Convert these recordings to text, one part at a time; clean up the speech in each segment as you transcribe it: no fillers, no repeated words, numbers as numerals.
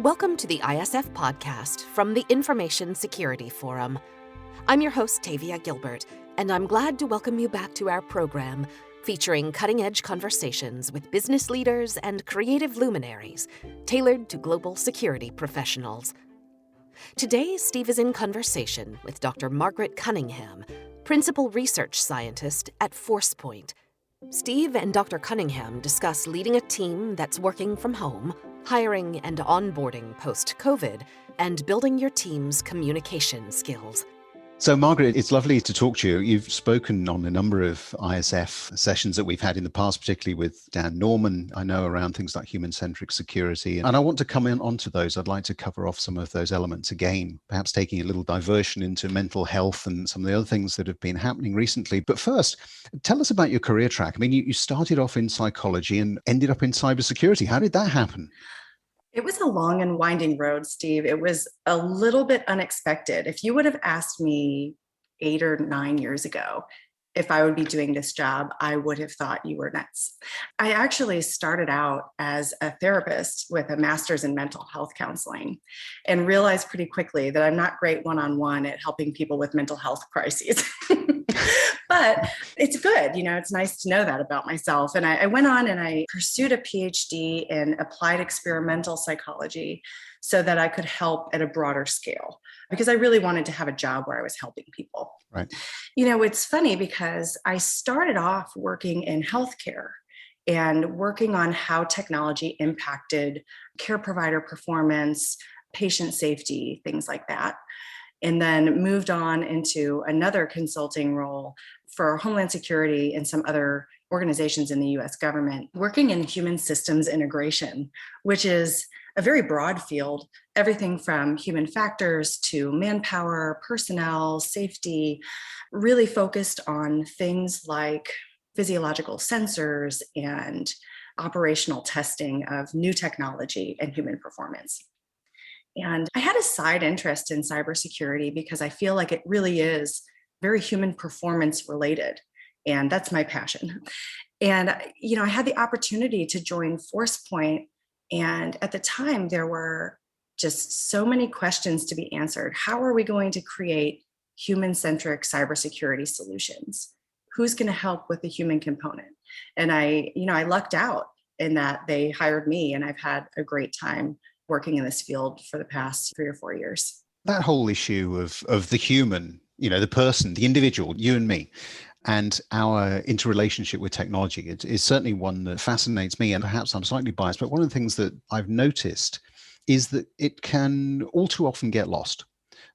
Welcome to the ISF podcast from the Information Security Forum. I'm your host, Tavia Gilbert, and I'm glad to welcome you back to our program featuring cutting-edge conversations with business leaders and creative luminaries tailored to global security professionals. Today, Steve is in conversation with Dr. Margaret Cunningham, Principal Research Scientist at Forcepoint. Steve and Dr. Cunningham discuss leading a team that's working from home, hiring and onboarding post-COVID, and building your team's communication skills. So, Margaret, it's lovely to talk to you. You've spoken on a number of ISF sessions that we've had in the past, particularly with Dan Norman, I know, around things like human-centric security. And I want to come in onto those. I'd like to cover off some of those elements again, perhaps taking a little diversion into mental health and some of the other things that have been happening recently. But first, tell us about your career track. I mean, you started off in psychology and ended up in cybersecurity. How did that happen? It was a long and winding road, Steve. It was a little bit unexpected. If you would have asked me 8 or 9 years ago if I would be doing this job, I would have thought you were nuts. I actually started out as a therapist with a master's in mental health counseling and realized pretty quickly that I'm not great one-on-one at helping people with mental health crises. But it's good, it's nice to know that about myself. And I went on and I pursued a PhD in applied experimental psychology so that I could help at a broader scale, because I really wanted to have a job where I was helping people. Right. It's funny because I started off working in healthcare and working on how technology impacted care provider performance, patient safety, things like that. And then moved on into another consulting role for Homeland Security and some other organizations in the US government, working in human systems integration, which is a very broad field, everything from human factors to manpower, personnel, safety, really focused on things like physiological sensors and operational testing of new technology and human performance. And I had a side interest in cybersecurity because I feel like it really is very human performance related. And that's my passion. And, I had the opportunity to join Forcepoint. And at the time, there were just so many questions to be answered. How are we going to create human-centric cybersecurity solutions? Who's going to help with the human component? And I lucked out in that they hired me, and I've had a great time working in this field for the past 3 or 4 years. That whole issue of the human, the person, the individual, you and me, and our interrelationship with technology, it is certainly one that fascinates me, and perhaps I'm slightly biased, but one of the things that I've noticed is that it can all too often get lost.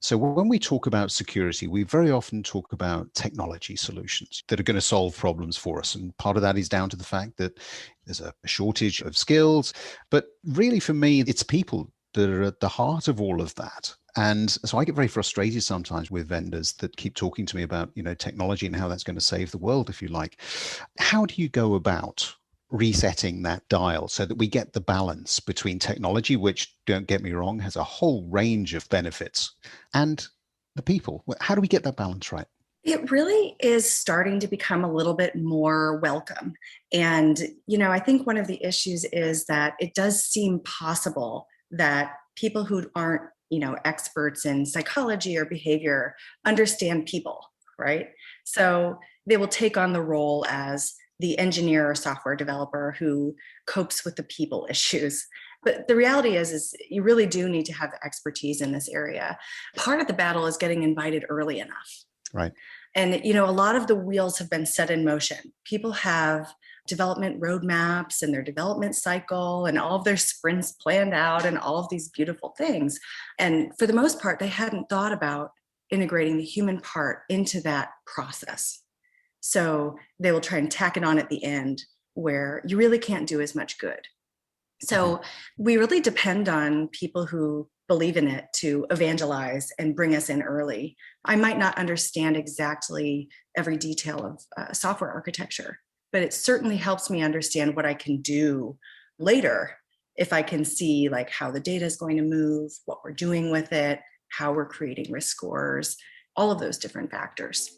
So when we talk about security, we very often talk about technology solutions that are going to solve problems for us. And part of that is down to the fact that there's a shortage of skills. But really, for me, it's people that are at the heart of all of that. And so I get very frustrated sometimes with vendors that keep talking to me about, technology and how that's going to save the world, if you like. How do you go about resetting that dial so that we get the balance between technology, which, don't get me wrong, has a whole range of benefits, and the people? How do we get that balance right? It really is starting to become a little bit more welcome. And, I think one of the issues is that it does seem possible that people who aren't, experts in psychology or behavior understand people, right? So they will take on the role as the engineer or software developer who copes with the people issues. But the reality is you really do need to have expertise in this area. Part of the battle is getting invited early enough. Right. And, a lot of the wheels have been set in motion. People have development roadmaps and their development cycle and all of their sprints planned out and all of these beautiful things. And for the most part, they hadn't thought about integrating the human part into that process. So they will try and tack it on at the end where you really can't do as much good. So we really depend on people who believe in it to evangelize and bring us in early. I might not understand exactly every detail of software architecture, but it certainly helps me understand what I can do later if I can see how the data is going to move, what we're doing with it, how we're creating risk scores, all of those different factors.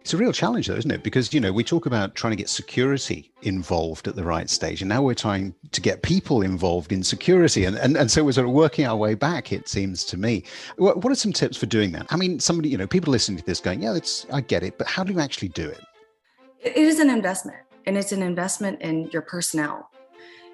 It's a real challenge though, isn't it? Because, we talk about trying to get security involved at the right stage, and now we're trying to get people involved in security. And so we're sort of working our way back, it seems to me. What are some tips for doing that? I mean, somebody, people listening to this going, yeah, I get it, but how do you actually do it? It is an investment, and it's an investment in your personnel.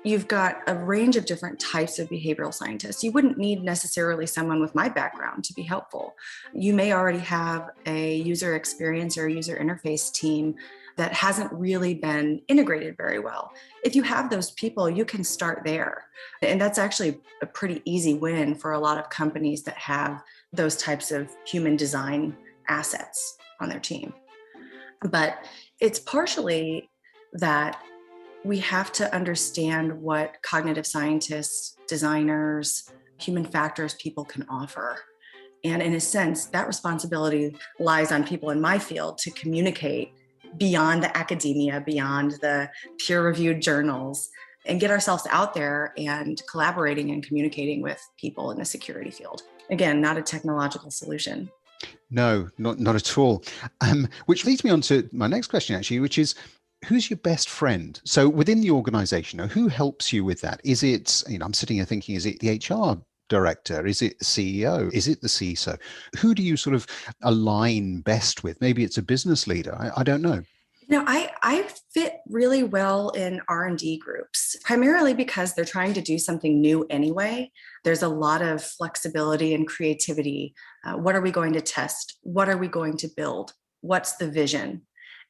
You've got a range of different types of behavioral scientists. You wouldn't need necessarily someone with my background to be helpful. You may already have a user experience or user interface team that hasn't really been integrated very well. If you have those people, you can start there. And that's actually a pretty easy win for a lot of companies that have those types of human design assets on their team. But it's partially that we have to understand what cognitive scientists, designers, human factors people can offer. And in a sense, that responsibility lies on people in my field to communicate beyond the academia, beyond the peer-reviewed journals, and get ourselves out there and collaborating and communicating with people in the security field. Again, not a technological solution. No, not at all. Which leads me on to my next question, actually, which is, who's your best friend? So within the organization, who helps you with that? Is it, I'm sitting here thinking, is it the HR director? Is it the CEO? Is it the CISO? Who do you sort of align best with? Maybe it's a business leader. I don't know. I fit really well in R&D groups, primarily because they're trying to do something new anyway. There's a lot of flexibility and creativity. What are we going to test? What are we going to build? What's the vision?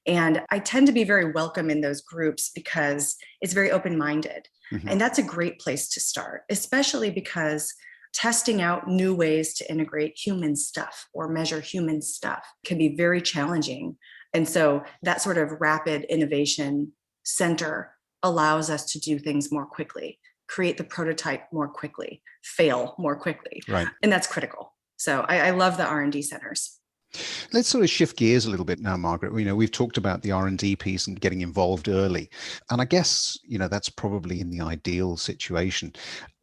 And I tend to be very welcome in those groups because it's very open-minded. Mm-hmm. And that's a great place to start, especially because testing out new ways to integrate human stuff or measure human stuff can be very challenging. And so that sort of rapid innovation center allows us to do things more quickly, create the prototype more quickly, fail more quickly. Right. And that's critical. So I love the R&D centers. Let's sort of shift gears a little bit now, Margaret. We've talked about the R&D piece and getting involved early. And I guess, that's probably in the ideal situation.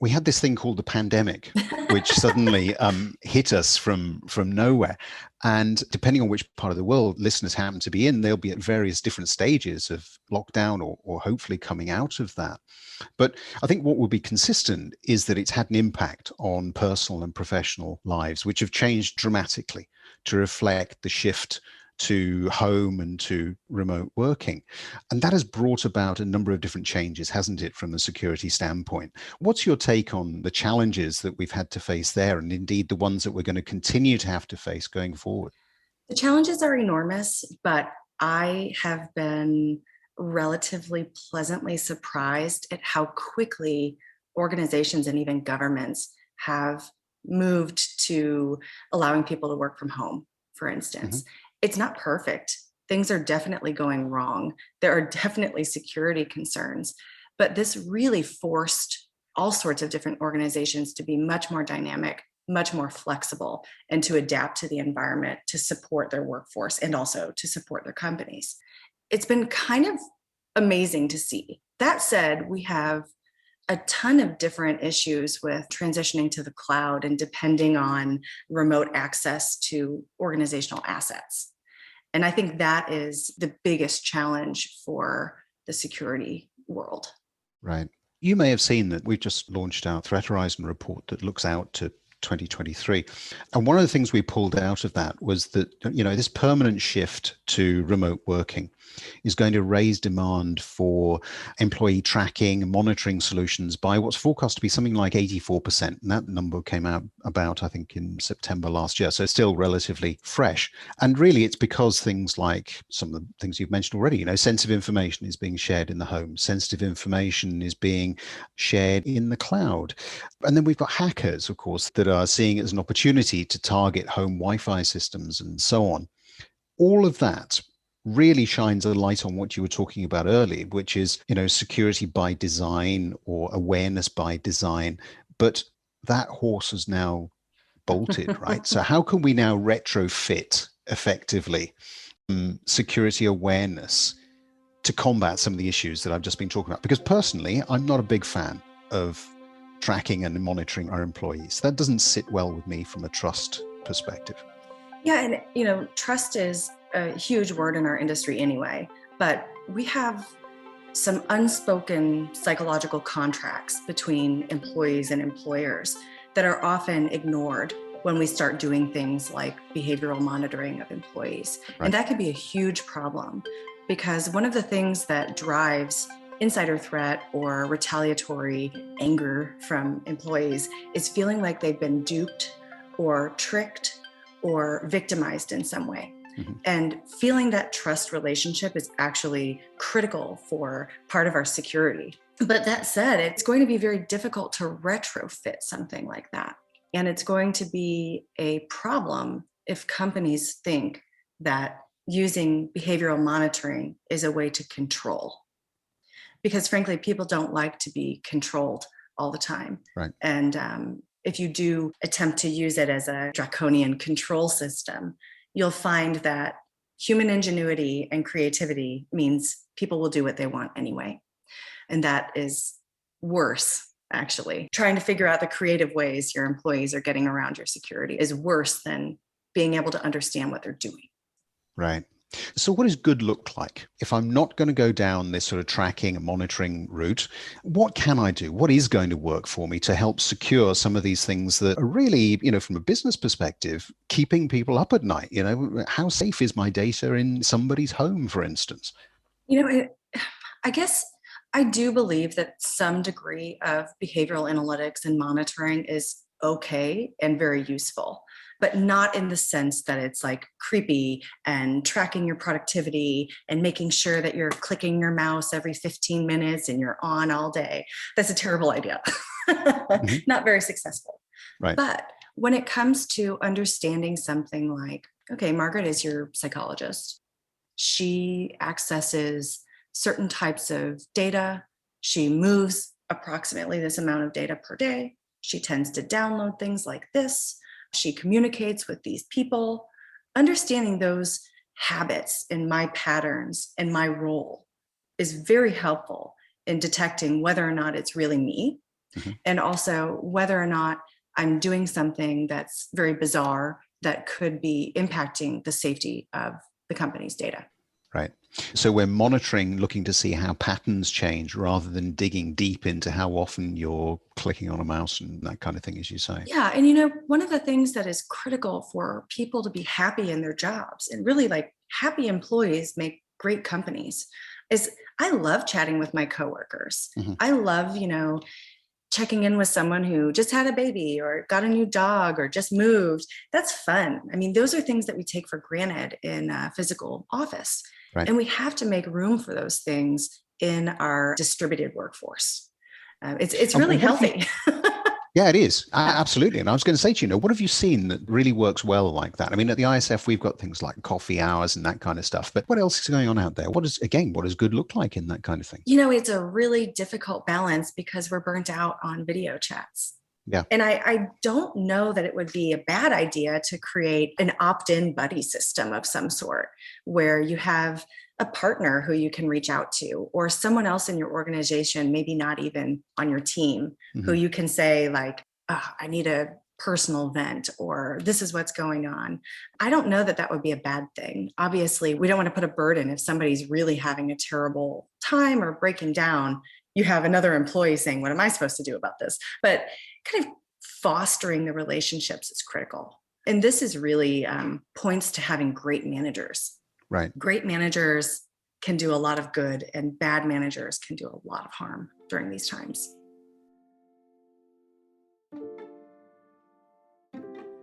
We had this thing called the pandemic, which suddenly hit us from nowhere. And depending on which part of the world listeners happen to be in, they'll be at various different stages of lockdown or hopefully coming out of that. But I think what will be consistent is that it's had an impact on personal and professional lives, which have changed dramatically to reflect the shift to home and to remote working. And that has brought about a number of different changes, hasn't it, from a security standpoint? What's your take on the challenges that we've had to face there, and indeed the ones that we're going to continue to have to face going forward? The challenges are enormous, but I have been relatively pleasantly surprised at how quickly organizations and even governments have moved to allowing people to work from home, for instance. Mm-hmm. It's not perfect. Things are definitely going wrong. There are definitely security concerns, but this really forced all sorts of different organizations to be much more dynamic, much more flexible, and to adapt to the environment to support their workforce and also to support their companies. It's been kind of amazing to see. That said, we have a ton of different issues with transitioning to the cloud and depending on remote access to organizational assets. And I think that is the biggest challenge for the security world. Right. You may have seen that we've just launched our Threat Horizon report that looks out to 2023. And one of the things we pulled out of that was that, this permanent shift to remote working is going to raise demand for employee tracking and monitoring solutions by what's forecast to be something like 84%. And that number came out about, I think, in September last year. So it's still relatively fresh. And really, it's because things like some of the things you've mentioned already, sensitive information is being shared in the home. Sensitive information is being shared in the cloud. And then we've got hackers, of course, that are seeing it as an opportunity to target home Wi-Fi systems and so on. All of that really shines a light on what you were talking about earlier, which is, security by design or awareness by design. But that horse is now bolted, right? So how can we now retrofit effectively security awareness to combat some of the issues that I've just been talking about? Because personally, I'm not a big fan of tracking and monitoring our employees. That doesn't sit well with me from a trust perspective. Yeah, and trust is a huge word in our industry anyway, but we have some unspoken psychological contracts between employees and employers that are often ignored when we start doing things like behavioral monitoring of employees. Right. And that could be a huge problem, because one of the things that drives insider threat or retaliatory anger from employees is feeling like they've been duped or tricked or victimized in some way. Mm-hmm. And feeling that trust relationship is actually critical for part of our security. But that said, it's going to be very difficult to retrofit something like that. And it's going to be a problem if companies think that using behavioral monitoring is a way to control. Because frankly, people don't like to be controlled all the time. Right. And if you do attempt to use it as a draconian control system, you'll find that human ingenuity and creativity means people will do what they want anyway. And that is worse, actually. Trying to figure out the creative ways your employees are getting around your security is worse than being able to understand what they're doing. Right. So what does good look like? If I'm not going to go down this sort of tracking and monitoring route, what can I do? What is going to work for me to help secure some of these things that are really, from a business perspective, keeping people up at night? How safe is my data in somebody's home, for instance? I guess I do believe that some degree of behavioral analytics and monitoring is okay and very useful, but not in the sense that it's like creepy and tracking your productivity and making sure that you're clicking your mouse every 15 minutes and you're on all day. That's a terrible idea. Mm-hmm. Not very successful. Right. But when it comes to understanding something like, okay, Margaret is your psychologist. She accesses certain types of data. She moves approximately this amount of data per day. She tends to download things like this. She communicates with these people. Understanding those habits and my patterns and my role is very helpful in detecting whether or not it's really me, mm-hmm. and also whether or not I'm doing something that's very bizarre that could be impacting the safety of the company's data. Right. So we're monitoring, looking to see how patterns change rather than digging deep into how often you're clicking on a mouse and that kind of thing, as you say. Yeah. And one of the things that is critical for people to be happy in their jobs, and really like happy employees make great companies, is I love chatting with my coworkers. Mm-hmm. I love, checking in with someone who just had a baby or got a new dog or just moved. That's fun. I mean, those are things that we take for granted in a physical office. Right. And we have to make room for those things in our distributed workforce. It's really healthy. Yeah, it is. Absolutely. And I was going to say to you, what have you seen that really works well like that? I mean, at the ISF, we've got things like coffee hours and that kind of stuff. But what else is going on out there? What does good look like in that kind of thing? It's a really difficult balance because we're burnt out on video chats. Yeah. And I don't know that it would be a bad idea to create an opt-in buddy system of some sort where you have a partner who you can reach out to, or someone else in your organization, maybe not even on your team, mm-hmm. who you can say like, I need a personal vent, or this is what's going on. I don't know that would be a bad thing. Obviously, we don't want to put a burden if somebody's really having a terrible time or breaking down. You have another employee saying, what am I supposed to do about this? But kind of fostering the relationships is critical. And this is really points to having great managers. Right. Great managers can do a lot of good, and bad managers can do a lot of harm during these times.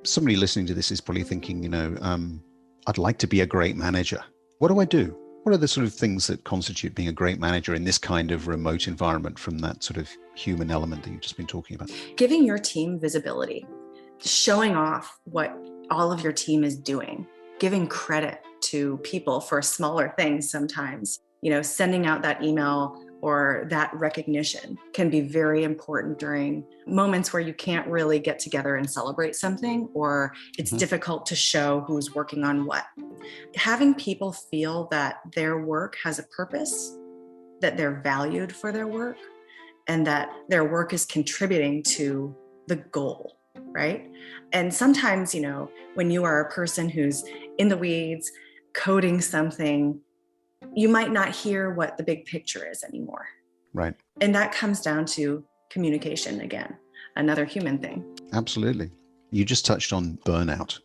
Somebody listening to this is probably thinking, I'd like to be a great manager. What do I do? What are the sort of things that constitute being a great manager in this kind of remote environment from that sort of human element that you've just been talking about? Giving your team visibility, showing off what all of your team is doing, giving credit to people for smaller things sometimes, sending out that email or that recognition can be very important during moments where you can't really get together and celebrate something, or it's mm-hmm. difficult to show who's working on what. Having people feel that their work has a purpose, that they're valued for their work, and that their work is contributing to the goal, right? And sometimes, when you are a person who's in the weeds, coding something, you might not hear what the big picture is anymore. Right. And that comes down to communication again, another human thing. Absolutely. You just touched on burnout.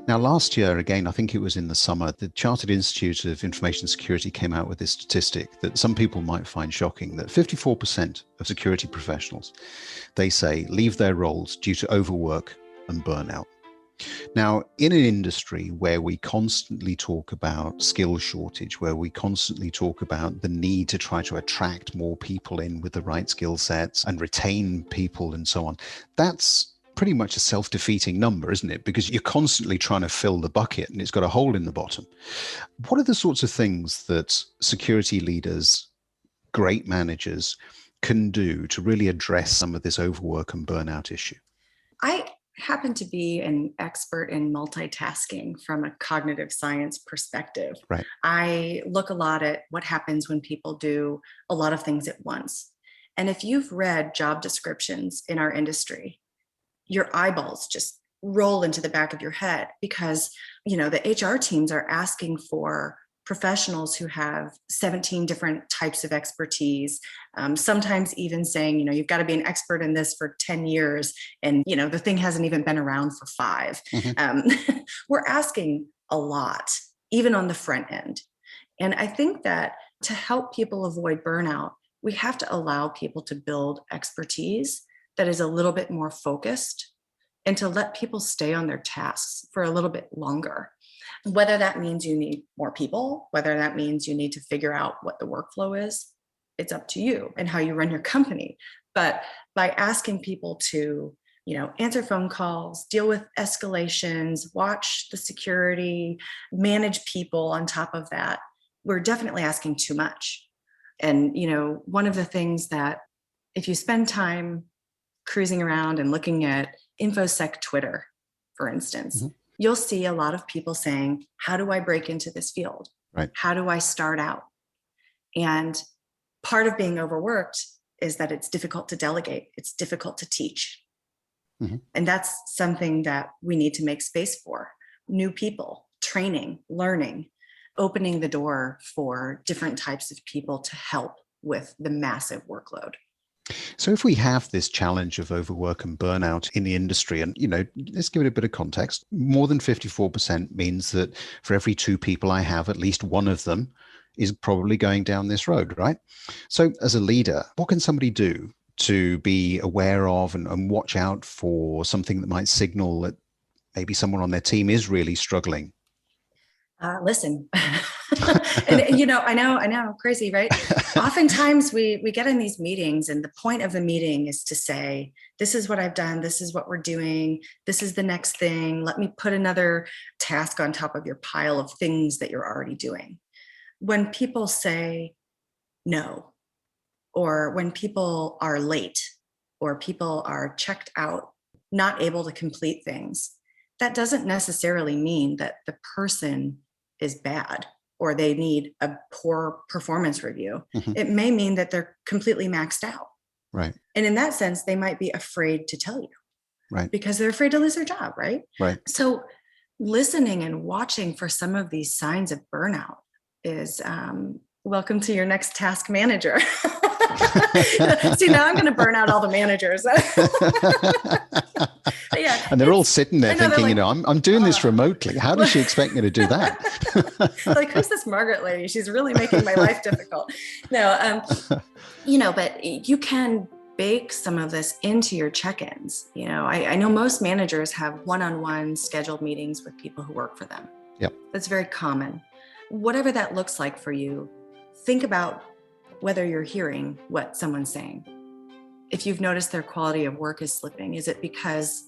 Now, last year, again, I think it was in the summer, the Chartered Institute of Information Security came out with this statistic that some people might find shocking, that 54% of security professionals, they say, leave their roles due to overwork and burnout. Now, in an industry where we constantly talk about skill shortage, where we constantly talk about the need to try to attract more people in with the right skill sets and retain people and so on, that's pretty much a self-defeating number, isn't it? Because you're constantly trying to fill the bucket and it's got a hole in the bottom. What are the sorts of things that security leaders, great managers, can do to really address some of this overwork and burnout issue? I happen to be an expert in multitasking from a cognitive science perspective. Right. I look a lot at what happens when people do a lot of things at once. And if you've read job descriptions in our industry, your eyeballs just roll into the back of your head because, the HR teams are asking for professionals who have 17 different types of expertise, sometimes even saying, you've got to be an expert in this for 10 years. And, the thing hasn't even been around for 5. Mm-hmm. We're asking a lot, even on the front end. And I think that to help people avoid burnout, we have to allow people to build expertise that is a little bit more focused and to let people stay on their tasks for a little bit longer. Whether that means you need more people, whether that means you need to figure out what the workflow is, it's up to you and how you run your company. But by asking people to, answer phone calls, deal with escalations, watch the security, manage people on top of that, we're definitely asking too much. And, one of the things that if you spend time cruising around and looking at InfoSec Twitter, for instance, mm-hmm. you'll see a lot of people saying, how do I break into this field? Right. How do I start out? And part of being overworked is that it's difficult to delegate. It's difficult to teach. Mm-hmm. And that's something that we need to make space for. New people, training, learning, opening the door for different types of people to help with the massive workload. So if we have this challenge of overwork and burnout in the industry, and, let's give it a bit of context, more than 54% means that for every 2 people I have, at least one of them is probably going down this road, right? So as a leader, what can somebody do to be aware of and watch out for something that might signal that maybe someone on their team is really struggling? Listen. And, I know, crazy, right? Oftentimes we get in these meetings and the point of the meeting is to say, this is what I've done. This is what we're doing. This is the next thing. Let me put another task on top of your pile of things that you're already doing. When people say no, or when people are late, or people are checked out, not able to complete things, that doesn't necessarily mean that the person is bad or they need a poor performance review. Mm-hmm. It may mean that they're completely maxed out. Right. And in that sense, they might be afraid to tell you. Right. Because they're afraid to lose their job, right? Right. So listening and watching for some of these signs of burnout is welcome to your next task manager. See, now I'm going to burn out all the managers. Yeah, and they're all sitting there thinking, like, I'm doing this remotely. How does she expect me to do that? Like, who's this Margaret lady? She's really making my life difficult. No, but you can bake some of this into your check-ins. I know most managers have one-on-one scheduled meetings with people who work for them. Yep. That's very common. Whatever that looks like for you, think about whether you're hearing what someone's saying. If you've noticed their quality of work is slipping, is it because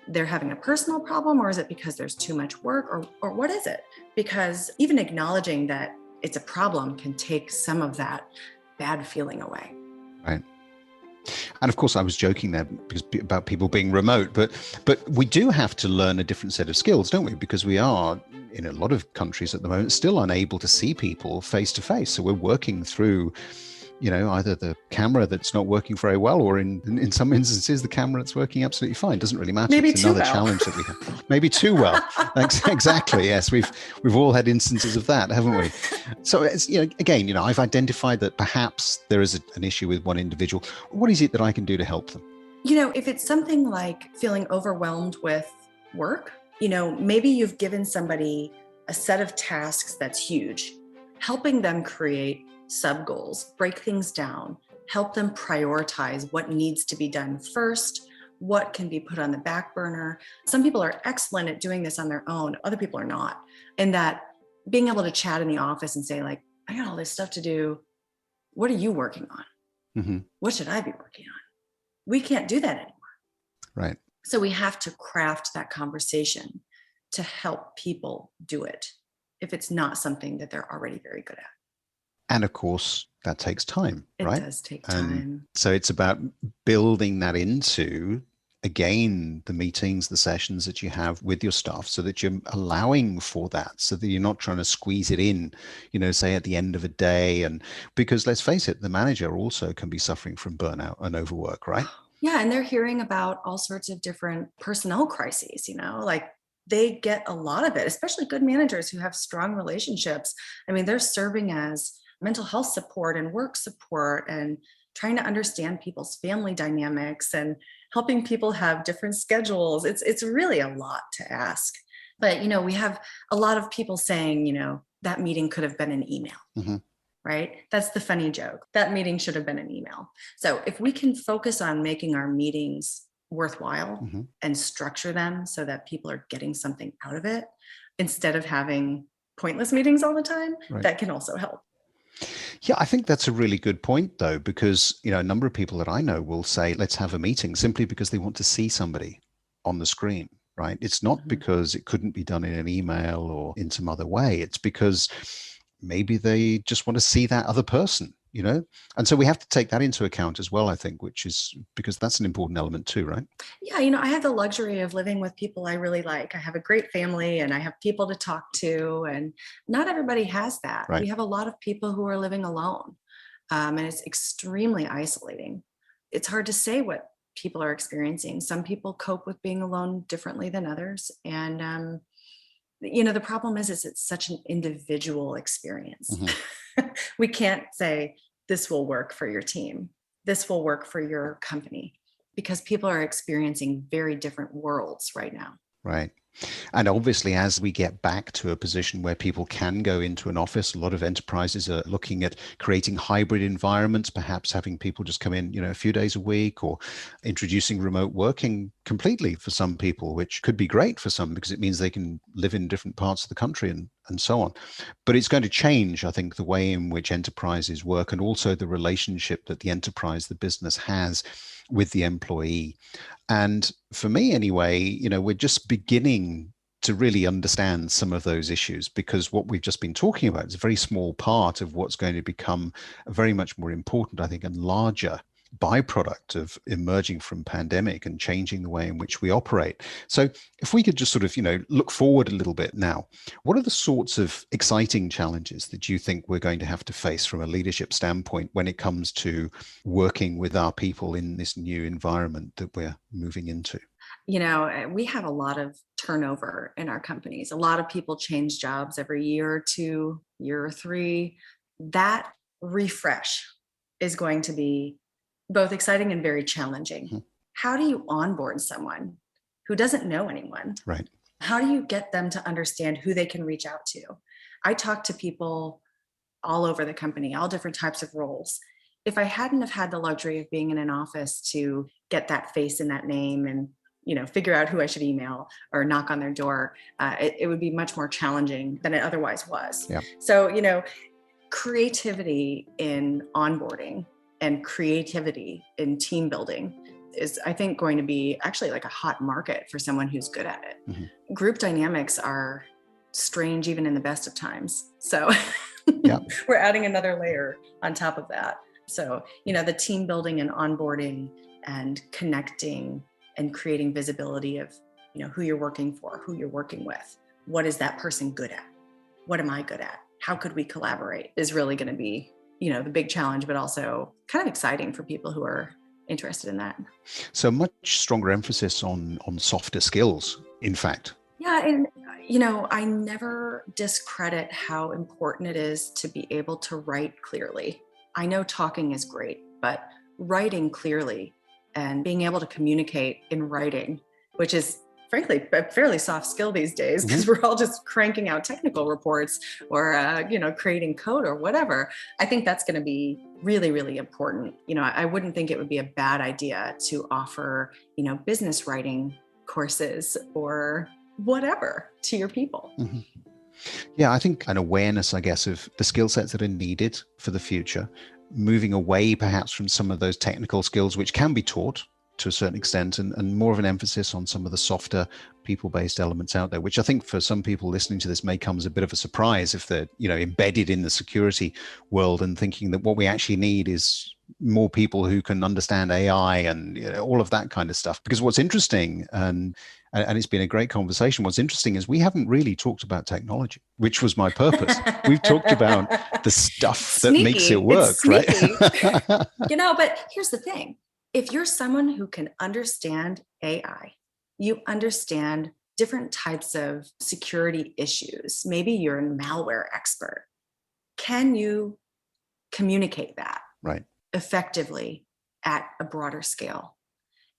they're having a personal problem, or is it because there's too much work, or what is it? Because even acknowledging that it's a problem can take some of that bad feeling away. Right. And of course, I was joking there about people being remote, but we do have to learn a different set of skills, don't we? Because we are, in a lot of countries at the moment, still unable to see people face to face. So we're working through, either the camera that's not working very well, or in some instances, the camera that's working absolutely fine. Doesn't really matter. Maybe it's too another well. challenge that we have. Maybe too well. Exactly. Yes, we've all had instances of that, haven't we? So it's, again, I've identified that perhaps there is an issue with one individual. What is it that I can do to help them? If it's something like feeling overwhelmed with work, maybe you've given somebody a set of tasks that's huge, helping them create sub goals, break things down, help them prioritize what needs to be done first, what can be put on the back burner. Some people are excellent at doing this on their own. Other people are not. And that being able to chat in the office and say, like, I got all this stuff to do. What are you working on? Mm-hmm. What should I be working on? We can't do that anymore. Right. So we have to craft that conversation to help people do it if it's not something that they're already very good at. And of course, that takes time, right? It does take time. And so it's about building that into, again, the meetings, the sessions that you have with your staff, so that you're allowing for that, so that you're not trying to squeeze it in, say at the end of a day. And because let's face it, the manager also can be suffering from burnout and overwork, right? Yeah. And they're hearing about all sorts of different personnel crises, like they get a lot of it, especially good managers who have strong relationships. I mean, they're serving as mental health support and work support and trying to understand people's family dynamics and helping people have different schedules. It's really a lot to ask. But, we have a lot of people saying, that meeting could have been an email, mm-hmm. right? That's the funny joke. That meeting should have been an email. So if we can focus on making our meetings worthwhile mm-hmm. and structure them so that people are getting something out of it, instead of having pointless meetings all the time, right. That can also help. Yeah, I think that's a really good point, though, because, a number of people that I know will say, let's have a meeting simply because they want to see somebody on the screen, right? It's not mm-hmm. because it couldn't be done in an email or in some other way. It's because maybe they just want to see that other person, And so we have to take that into account as well, I think, which is because that's an important element too, right? Yeah, I have the luxury of living with people I really like. I have a great family and I have people to talk to, and not everybody has that. Right. We have a lot of people who are living alone, and it's extremely isolating. It's hard to say what people are experiencing. Some people cope with being alone differently than others. And, the problem is it's such an individual experience. Mm-hmm. We can't say this will work for your team. This will work for your company, because people are experiencing very different worlds right now. Right. And obviously, as we get back to a position where people can go into an office, a lot of enterprises are looking at creating hybrid environments, perhaps having people just come in, a few days a week, or introducing remote working completely for some people, which could be great for some because it means they can live in different parts of the country and so on. But it's going to change, I think, the way in which enterprises work, and also the relationship that the enterprise, the business, has with the employee. And for me anyway, we're just beginning to really understand some of those issues, because what we've just been talking about is a very small part of what's going to become a very much more important, I think, and larger byproduct of emerging from pandemic and changing the way in which we operate. So if we could just sort of, look forward a little bit now, what are the sorts of exciting challenges that you think we're going to have to face from a leadership standpoint when it comes to working with our people in this new environment that we're moving into? We have a lot of turnover in our companies. A lot of people change jobs every year or two, year or three. That refresh is going to be both exciting and very challenging. Mm-hmm. How do you onboard someone who doesn't know anyone? Right. How do you get them to understand who they can reach out to? I talk to people all over the company, all different types of roles. If I hadn't have had the luxury of being in an office to get that face and that name and figure out who I should email or knock on their door, it would be much more challenging than it otherwise was. Yeah. So, creativity in onboarding and creativity in team building is, I think, going to be actually like a hot market for someone who's good at it. Mm-hmm. Group dynamics are strange even in the best of times. So yeah. We're adding another layer on top of that. So, the team building and onboarding and connecting and creating visibility of, who you're working for, who you're working with. What is that person good at? What am I good at? How could we collaborate is really going to be, the big challenge, but also kind of exciting for people who are interested in that. So much stronger emphasis on softer skills, in fact. Yeah. And, I never discredit how important it is to be able to write clearly. I know talking is great, but writing clearly and being able to communicate in writing, which is frankly a fairly soft skill these days because we're all just cranking out technical reports or, creating code or whatever. I think that's going to be really, really important. I wouldn't think it would be a bad idea to offer, business writing courses or whatever to your people. Mm-hmm. Yeah, I think an awareness, I guess, of the skill sets that are needed for the future, moving away perhaps from some of those technical skills, which can be taught to a certain extent, and more of an emphasis on some of the softer people-based elements out there, which I think for some people listening to this may come as a bit of a surprise if they're, embedded in the security world and thinking that what we actually need is more people who can understand AI and all of that kind of stuff. Because what's interesting, and it's been a great conversation, what's interesting is we haven't really talked about technology, which was my purpose. We've talked about the stuff that makes it work, right? But here's the thing. If you're someone who can understand AI, you understand different types of security issues, maybe you're a malware expert, can you communicate that right effectively at a broader scale?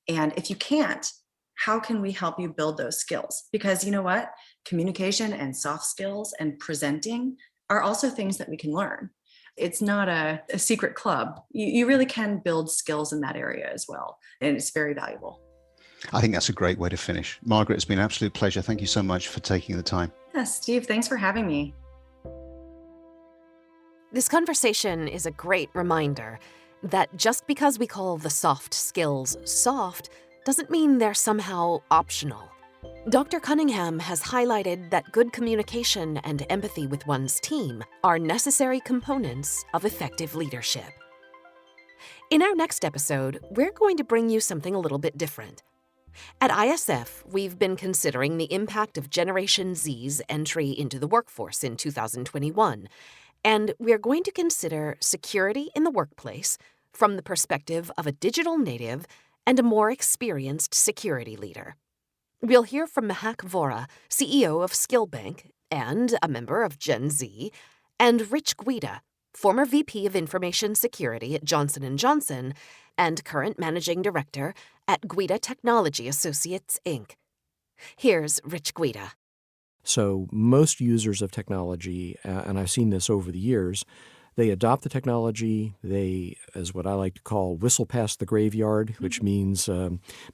And if you can't, how can we help you build those skills? Because you know what? Communication and soft skills and presenting are also things that we can learn. It's not a secret club. You really can build skills in that area as well. And it's very valuable. I think that's a great way to finish. Margaret, it's been an absolute pleasure. Thank you so much for taking the time. Yeah, Steve, thanks for having me. This conversation is a great reminder that just because we call the soft skills soft doesn't mean they're somehow optional. Dr. Cunningham has highlighted that good communication and empathy with one's team are necessary components of effective leadership. In our next episode, we're going to bring you something a little bit different. At ISF, we've been considering the impact of Generation Z's entry into the workforce in 2021, and we're going to consider security in the workplace from the perspective of a digital native and a more experienced security leader. We'll hear from Mahak Vora, CEO of Skillbank and a member of Gen Z, and Rich Guida, former VP of Information Security at Johnson & Johnson and current Managing Director at Guida Technology Associates, Inc. Here's Rich Guida. So most users of technology, and I've seen this over the years, they adopt the technology, they, as what I like to call, whistle past the graveyard, which means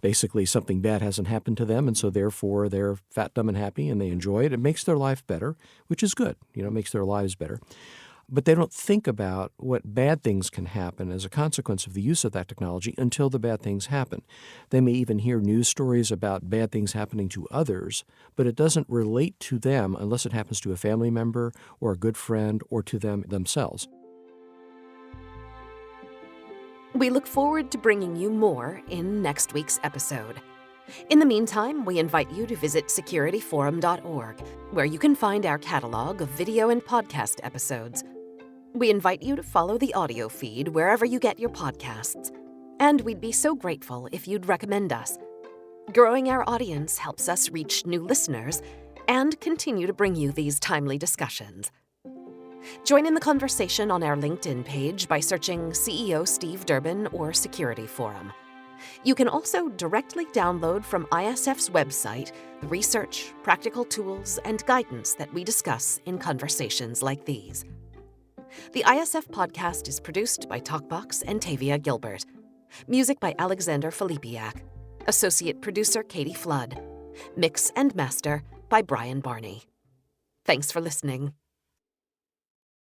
basically something bad hasn't happened to them, and so therefore they're fat, dumb, and happy, and they enjoy it. It makes their life better, which is good. It makes their lives better. But they don't think about what bad things can happen as a consequence of the use of that technology until the bad things happen. They may even hear news stories about bad things happening to others, but it doesn't relate to them unless it happens to a family member or a good friend or to them themselves. We look forward to bringing you more in next week's episode. In the meantime, we invite you to visit securityforum.org, where you can find our catalog of video and podcast episodes. We invite you to follow the audio feed wherever you get your podcasts, and we'd be so grateful if you'd recommend us. Growing our audience helps us reach new listeners and continue to bring you these timely discussions. Join in the conversation on our LinkedIn page by searching CEO Steve Durbin or Security Forum. You can also directly download from ISF's website the research, practical tools, and guidance that we discuss in conversations like these. The ISF podcast is produced by Talkbox and Tavia Gilbert. Music by Alexander Filipiak. Associate producer Katie Flood. Mix and master by Brian Barney. Thanks for listening.